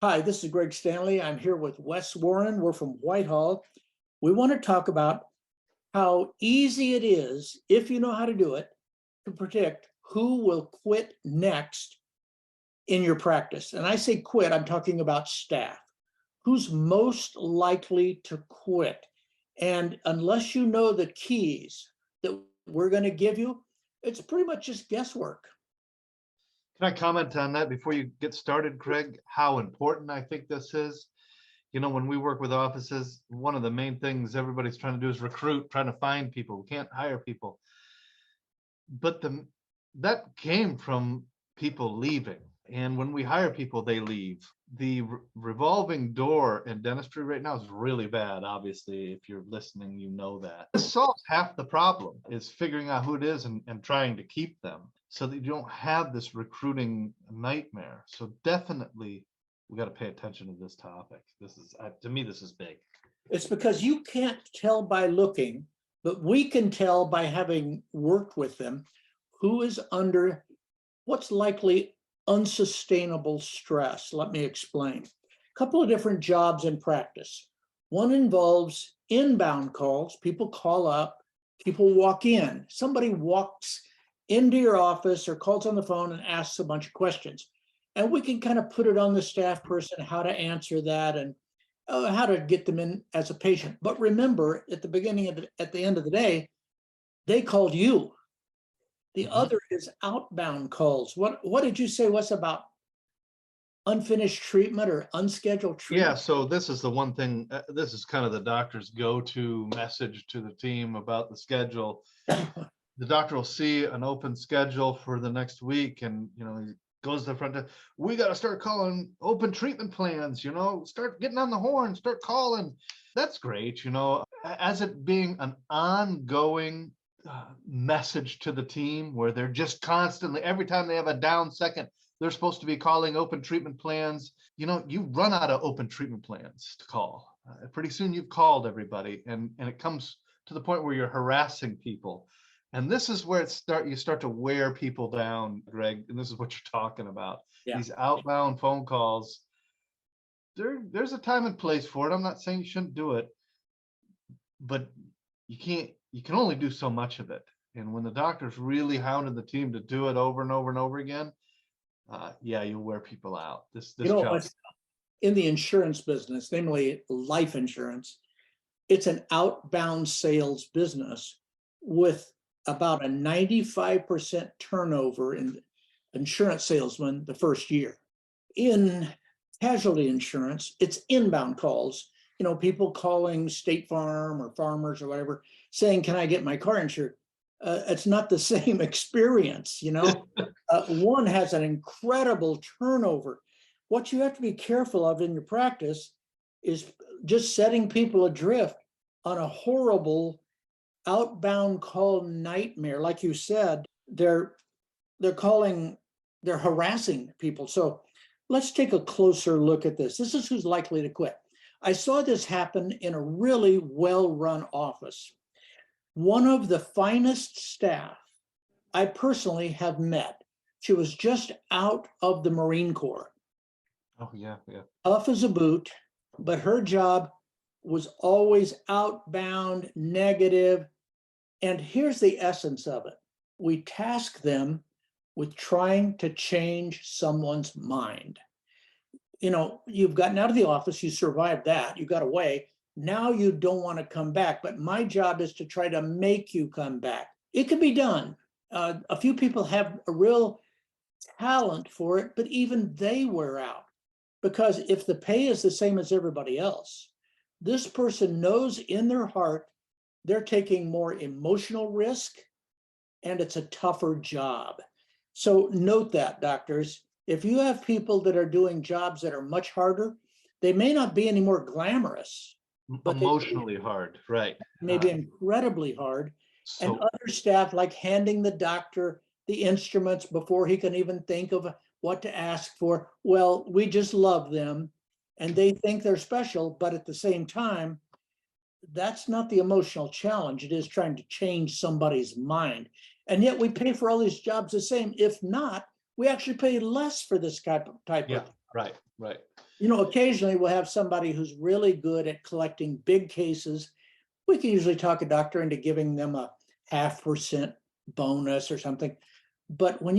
Hi, this is Greg Stanley. I'm here with Wes Warren. We're from Whitehall. We want to talk about how easy it is, if you know how to do it, to predict who will quit next in your practice. And I say quit, I'm talking about staff. Who's most likely to quit? And unless you know the keys that we're going to give you, it's pretty much just guesswork. Can I comment on that before you get started, Craig? How important I think this is. You know, when we work with offices, one of the main things everybody's trying to do is recruit, trying to find people. We can't hire people. But that came from people leaving. And when we hire people, they leave. The revolving door in dentistry right now is really bad. Obviously, if you're listening, you know that. This solves half the problem, is figuring out who it is and trying to keep them so that you don't have this recruiting nightmare. So definitely we got to pay attention to this topic. This is, to me, this is big. It's because you can't tell by looking, but we can tell by having worked with them who is under what's likely unsustainable stress. Let me explain. A couple of different jobs in practice. One involves inbound calls. People call up, people walk in. Somebody walks into your office or calls on the phone and asks a bunch of questions. And we can kind of put it on the staff person how to answer that and how to get them in as a patient. But remember, at the beginning of at the end of the day, they called you. The other is outbound calls. What did you say was about unfinished treatment or unscheduled treatment? Yeah, so this is the one thing, this is kind of the doctor's go-to message to the team about the schedule. The doctor will see an open schedule for the next week and, you know, he goes to the front desk. We got to start calling open treatment plans, you know, start getting on the horn, start calling. That's great, you know, as it being an ongoing message to the team where they're just constantly, every time they have a down second, they're supposed to be calling open treatment plans. You know, you run out of open treatment plans to call. Pretty soon you've called everybody and it comes to the point where you're harassing people. And this is where you start to wear people down, Greg. And this is what you're talking about. Yeah. These outbound phone calls. There's a time and place for it. I'm not saying you shouldn't do it, but you can only do so much of it. And when the doctor's really hounding the team to do it over and over and over again, yeah, you'll wear people out. This job. In the insurance business, namely life insurance, it's an outbound sales business with about a 95% turnover in insurance salesmen the first year. In casualty insurance, it's inbound calls. You know, people calling State Farm or Farmers or whatever, saying, "Can I get my car insured?" It's not the same experience, you know. One has an incredible turnover. What you have to be careful of in your practice is just setting people adrift on a horrible outbound call nightmare. Like you said, they're harassing people. So let's take a closer look at this. This is who's likely to quit. I saw this happen in a really well-run office. One of the finest staff I personally have met. She was just out of the Marine Corps. Oh, yeah. Tough as a boot, but her job was always outbound, negative. And here's the essence of it. We task them with trying to change someone's mind. You know, you've gotten out of the office, you survived that, you got away. Now you don't want to come back, but my job is to try to make you come back. It can be done. A few people have a real talent for it, but even they wear out. Because if the pay is the same as everybody else, this person knows in their heart they're taking more emotional risk and it's a tougher job. So note that, doctors, if you have people that are doing jobs that are much harder, they may not be any more glamorous, but Emotionally hard, right? Maybe incredibly hard. And other staff, like handing the doctor the instruments before he can even think of what to ask for. Well, we just love them and they think they're special, but at the same time, that's not the emotional challenge. It is trying to change somebody's mind. And yet we pay for all these jobs the same. If not, we actually pay less for this type Yeah, of. right. You know, occasionally we'll have somebody who's really good at collecting big cases. We can usually talk a doctor into giving them a 0.5% bonus or something. But when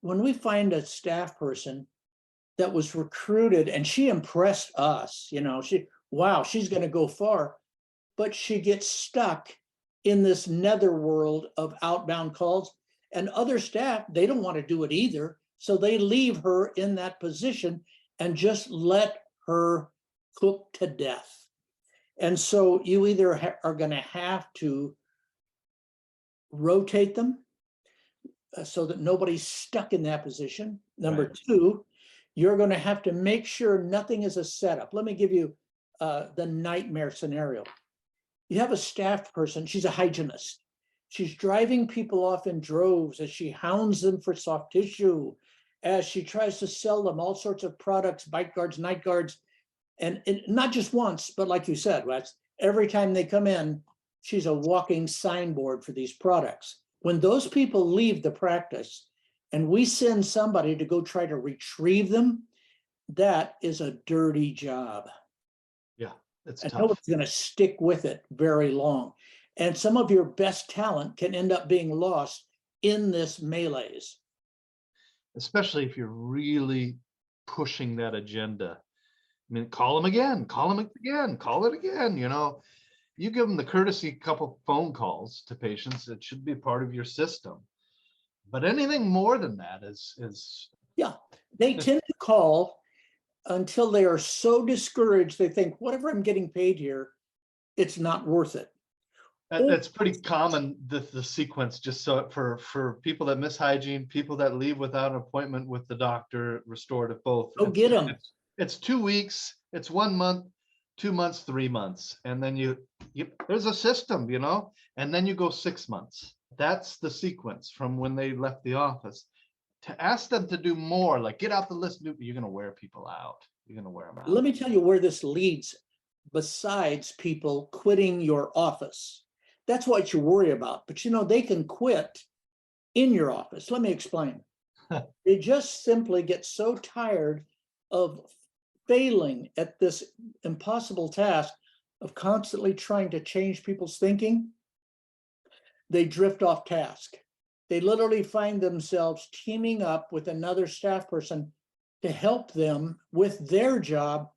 we find a staff person that was recruited and she impressed us, you know, wow, she's going to go far, but she gets stuck in this netherworld of outbound calls, and other staff, they don't want to do it either. So they leave her in that position and just let her cook to death. And so you either are going to have to rotate them so that nobody's stuck in that position. Number Right. two, you're going to have to make sure nothing is a setup. Let me give you the nightmare scenario. You have a staff person, she's a hygienist. She's driving people off in droves as she hounds them for soft tissue, as she tries to sell them all sorts of products, bite guards, night guards, and not just once, but like you said, Wes, every time they come in, she's a walking signboard for these products. When those people leave the practice and we send somebody to go try to retrieve them, that is a dirty job. Yeah, it's And tough. nobody's going to stick with it very long. And some of your best talent can end up being lost in this melees. Especially if you're really pushing that agenda. I mean, call them again, call them again, call it again, you know. You give them the courtesy couple phone calls to patients, it should be part of your system. But anything more than that is Yeah, they tend to call until they are so discouraged, they think, whatever I'm getting paid here, it's not worth it. that's pretty common, the sequence, just so for people that miss hygiene, people that leave without an appointment with the doctor, restorative, both. Go get them. It's 2 weeks, it's 1 month, 2 months, 3 months, and then you there's a system, you know, and then you go 6 months. That's the sequence from when they left the office. To ask them to do more, like get out the list, you're gonna wear people out. You're gonna wear them out. Let me tell you where this leads, besides people quitting your office. That's what you worry about. But you know, they can quit in your office. Let me explain. They just simply get so tired of failing at this impossible task of constantly trying to change people's thinking. They drift off task. They literally find themselves teaming up with another staff person to help them with their job,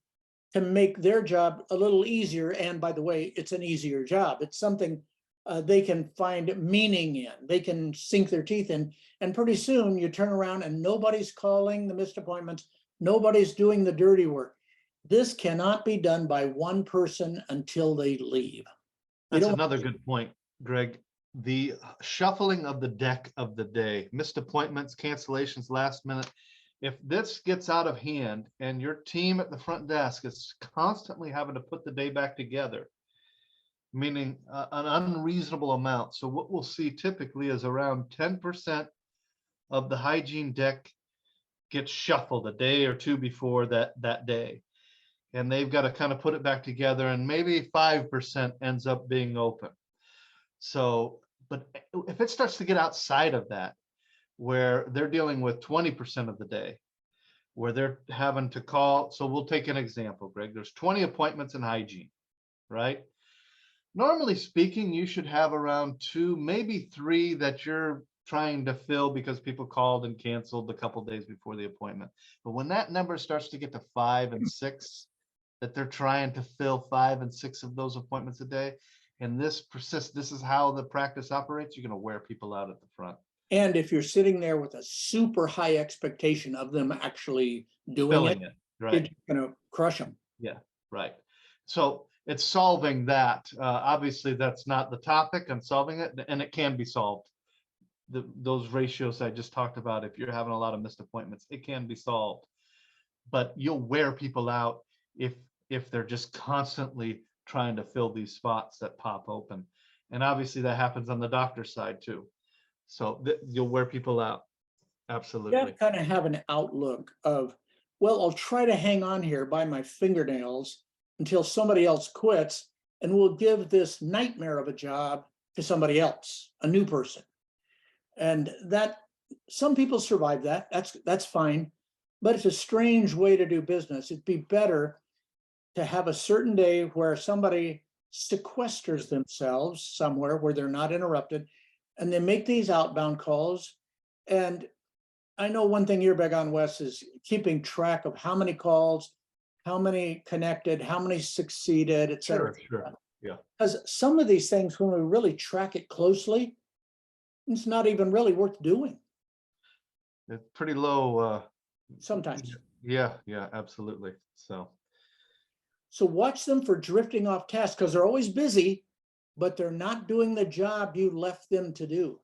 to make their job a little easier. And by the way, it's an easier job. It's something they can find meaning in, they can sink their teeth in. And pretty soon you turn around and nobody's calling the missed appointments, nobody's doing the dirty work. This cannot be done by one person until they leave. That's another good point, Greg. The shuffling of the deck of the day, missed appointments, cancellations, last minute. If this gets out of hand and your team at the front desk is constantly having to put the day back together, meaning an unreasonable amount. So what we'll see typically is around 10% of the hygiene deck gets shuffled a day or two before that day. And they've got to kind of put it back together, and maybe 5% ends up being open. So, but if it starts to get outside of that, where they're dealing with 20% of the day, where they're having to call. So we'll take an example, Greg. There's 20 appointments in hygiene, right? Normally speaking, you should have around 2, maybe 3 that you're trying to fill because people called and canceled a couple days before the appointment. But when that number starts to get to 5 and 6, that they're trying to fill 5 and 6 of those appointments a day, and this persists, this is how the practice operates, you're going to wear people out at the front. And if you're sitting there with a super high expectation of them actually doing it, right, you're going to crush them. Yeah, right. So it's solving that. Obviously, that's not the topic. I'm solving it, and it can be solved. Those ratios I just talked about, if you're having a lot of missed appointments, it can be solved. But you'll wear people out if they're just constantly trying to fill these spots that pop open. And obviously that happens on the doctor's side too. So you'll wear people out. Absolutely. You have to kind of have an outlook of, well, I'll try to hang on here by my fingernails until somebody else quits, and we'll give this nightmare of a job to somebody else, a new person. And that some people survive that. That's fine. but it's a strange way to do business. It'd be better to have a certain day where somebody sequesters themselves somewhere where they're not interrupted, and they make these outbound calls. And I know one thing you're big on, Wes, is keeping track of how many calls, how many connected, how many succeeded, et cetera. Sure. Yeah. Because some of these things, when we really track it closely, it's not even really worth doing It's pretty low. sometimes. Yeah, absolutely. So So watch them for drifting off task, because they're always busy, but they're not doing the job you left them to do.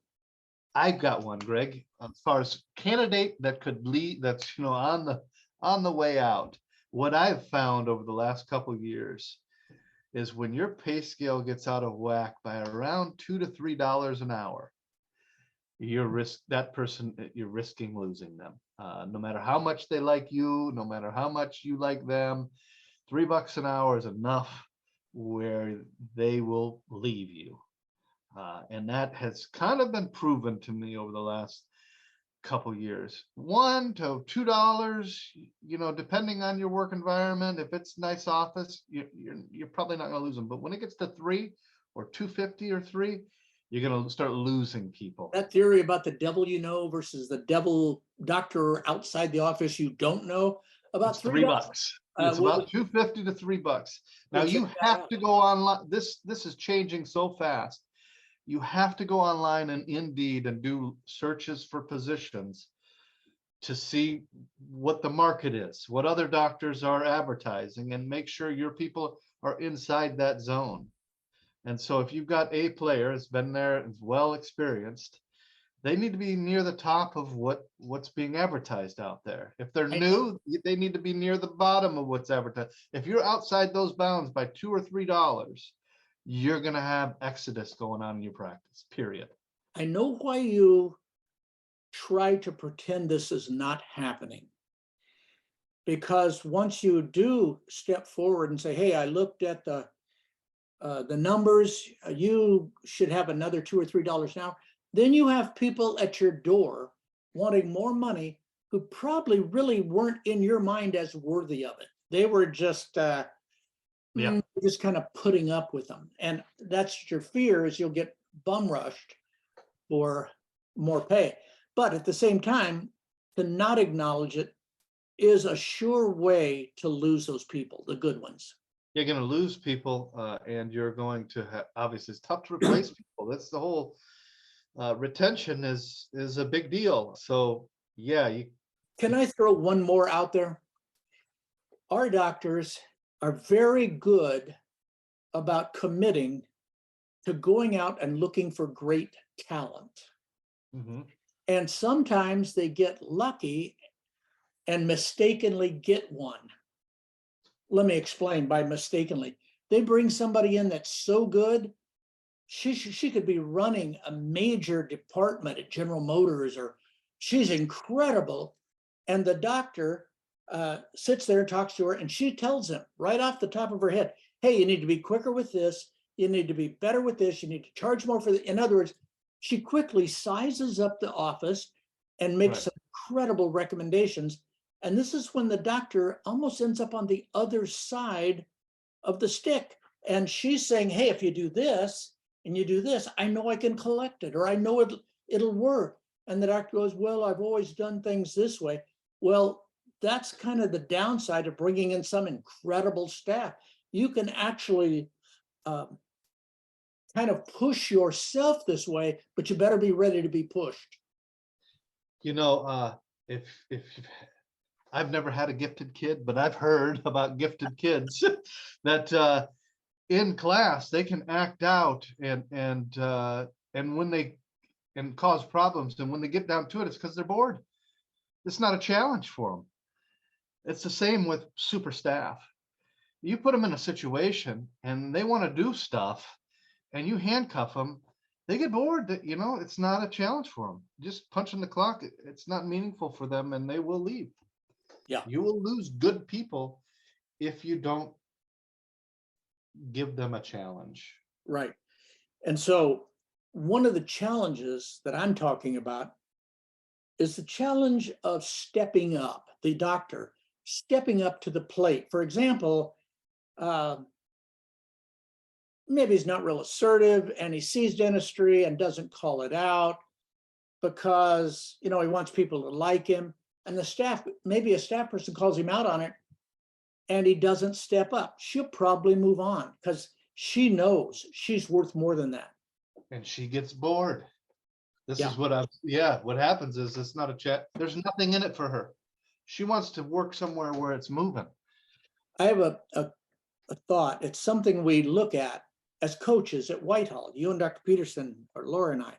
I've got one, Greg, as far as candidate that could lead, that's, on the way out. What I've found over the last couple of years is when your pay scale gets out of whack by around $2 to $3 an hour, you're risking losing them. No matter how much they like you, no matter how much you like them, $3 an hour is enough where they will leave you. And that has kind of been proven to me over the last couple years. $1 to $2, depending on your work environment. If it's nice office, you're probably not going to lose them. But when it gets to $3 or $2.50 or $3, you're going to start losing people. That theory about the devil you know versus the devil doctor outside the office you don't know, about It's $3. $3. It's about $2.50 to $3. Now We'll you check that have out. to go online. This is changing so fast. You have to go online and Indeed and do searches for positions to see what the market is, what other doctors are advertising, and make sure your people are inside that zone. And so if you've got a player that's been there, is well experienced, they need to be near the top of what's being advertised out there. If they're new, they need to be near the bottom of what's advertised. If you're outside those bounds by $2 or $3, you're going to have exodus going on in your practice, period. I know why you try to pretend this is not happening. Because once you do step forward and say, hey, I looked at the numbers, you should have another $2 or $3 an hour, then you have people at your door wanting more money who probably really weren't in your mind as worthy of it. They were just just kind of putting up with them. And that's your fear, is you'll get bum rushed for more pay. But at the same time, to not acknowledge it is a sure way to lose those people, the good ones. You're going to lose people, and you're going to have, obviously, it's tough to replace people. That's the whole retention is a big deal. So yeah, Can I throw one more out there? Our doctors are very good about committing to going out and looking for great talent. Mhm. And sometimes they get lucky and mistakenly get one. Let me explain by mistakenly. They bring somebody in that's so good, she could be running a major department at General Motors, or she's incredible. And the doctor sits there and talks to her, and she tells him right off the top of her head, hey, you need to be quicker with this. You need to be better with this. You need to charge more for the. In other words, she quickly sizes up the office and makes some incredible recommendations. And this is when the doctor almost ends up on the other side of the stick. And she's saying, hey, if you do this and you do this, I know I can collect it, or I know it'll work. And the doctor goes, well, I've always done things this way. Well, that's kind of the downside of bringing in some incredible staff. You can actually kind of push yourself this way, but you better be ready to be pushed. If I've never had a gifted kid, but I've heard about gifted kids that in class they can act out and when they and cause problems, and when they get down to it, it's because they're bored. It's not a challenge for them. It's the same with super staff. You put them in a situation and they want to do stuff, and you handcuff them, they get bored. It's not a challenge for them. Just punching the clock, it's not meaningful for them, and they will leave. Yeah. You will lose good people if you don't give them a challenge. is the challenge of stepping up, the doctor stepping up to the plate. For example, maybe he's not real assertive and he sees dentistry and doesn't call it out because, he wants people to like him. And the staff, maybe a staff person calls him out on it and he doesn't step up. She'll probably move on because she knows she's worth more than that. And she gets bored. This Yeah. is what what happens is it's not a chat. There's nothing in it for her. She wants to work somewhere where it's moving. I have a thought. It's something we look at as coaches at Whitehall, you and Dr. Peterson or Laura and I.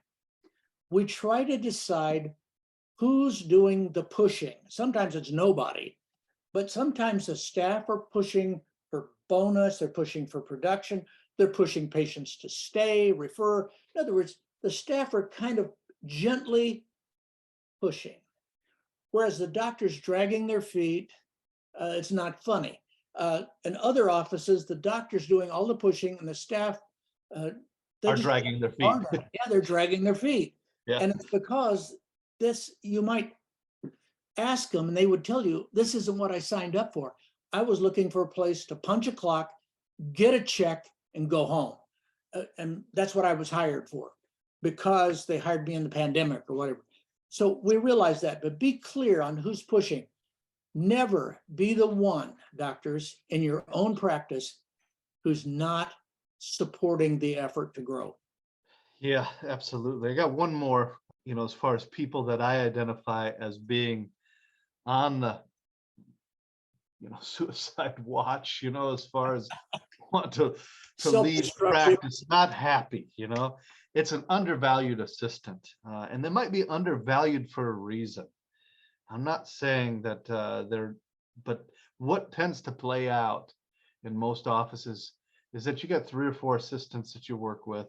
We try to decide who's doing the pushing. Sometimes it's nobody, but sometimes the staff are pushing for bonus, they're pushing for production, they're pushing patients to stay, refer. In other words, the staff are kind of gently pushing, whereas the doctor's dragging their feet. It's not funny. In other offices, the doctor's doing all the pushing and the staff Are dragging their feet. Yeah, they're dragging their feet. Yeah. And it's because you might ask them and they would tell you, this isn't what I signed up for. I was looking for a place to punch a clock, get a check and go home. And that's what I was hired for because they hired me in the pandemic or whatever. So we realize that, but be clear on who's pushing. Never be the one, doctors, in your own practice who's not supporting the effort to grow. Yeah, absolutely. I got one more, as far as people that I identify as being on the, suicide watch, as far as want to leave practice, not happy, it's an undervalued assistant. And they might be undervalued for a reason. I'm not saying that but what tends to play out in most offices is that you got 3 or 4 assistants that you work with.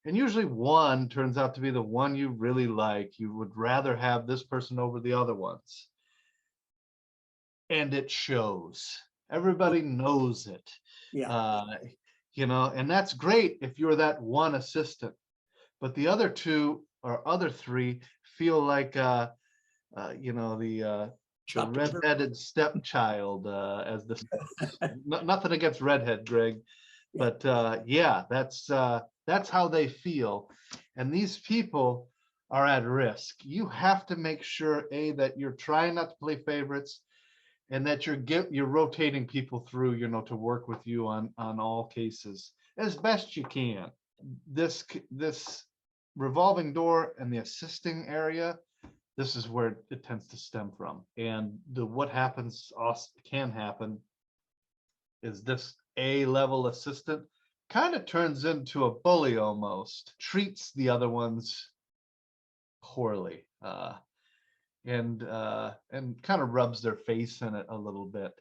And usually one turns out to be the one you really like. You would rather have this person over the other ones. And it shows. Everybody knows it. Yeah. And that's great if you're that one assistant. But the other 2 or other 3 feel like the redheaded stepchild, as this. Nothing against redhead, Greg, but that's how they feel. And these people are at risk. You have to make sure, that you're trying not to play favorites and that you're rotating people through, to work with you on all cases as best you can. This revolving door and the assisting area, this is where it tends to stem from. And what can happen is this A-level assistant kind of turns into a bully almost, treats the other ones poorly, and kind of rubs their face in it a little bit.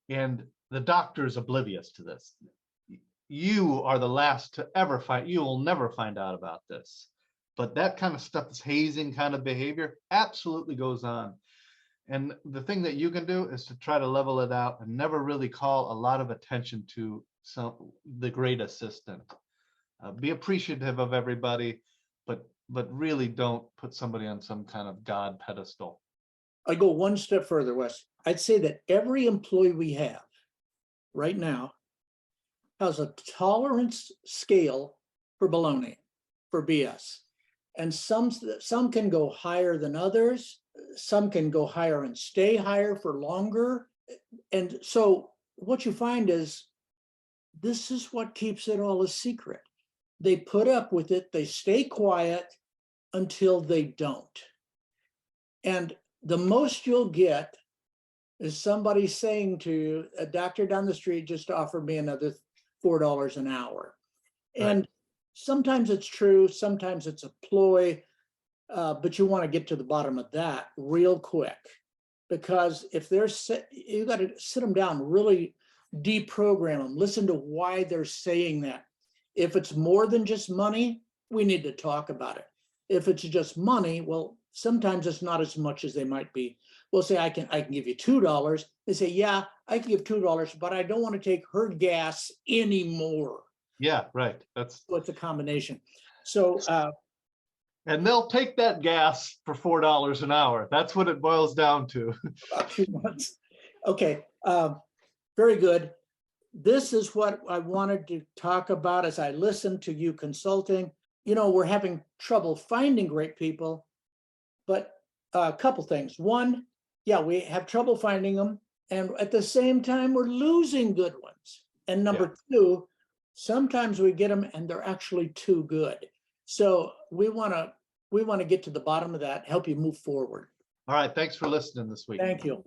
And the doctor is oblivious to this. You are the last to ever you will never find out about this. But that kind of stuff, this hazing kind of behavior, absolutely goes on. And the thing that you can do is to try to level it out and never really call a lot of attention to the great assistant. Be appreciative of everybody, but really don't put somebody on some kind of God pedestal. I go one step further, Wes. I'd say that every employee we have right now has a tolerance scale for baloney, for BS. And some can go higher than others. Some can go higher and stay higher for longer. And so what you find is this is what keeps it all a secret. They put up with it. They stay quiet until they don't. And the most you'll get is somebody saying to you, a doctor down the street just offered me another $4 an hour. And sometimes it's true, sometimes it's a ploy, but you want to get to the bottom of that real quick. Because if you got to sit them down, really deprogram them, listen to why they're saying that. If it's more than just money, we need to talk about it. If it's just money, well, sometimes it's not as much as they might be. We'll say, I can give you $2. They say, yeah, I can give $2, but I don't want to take her gas anymore. Yeah, right. That's what's a combination. So And they'll take that gas for $4 an hour. That's what it boils down to. About 2 months. Okay, very good. This is what I wanted to talk about as I listened to you consulting. You know, we're having trouble finding great people, but a couple things. One, yeah, we have trouble finding them. And at the same time, we're losing good ones. And number two, sometimes we get them and they're actually too good. So we want to get to the bottom of that, help you move forward. All right, thanks for listening this week. Thank you.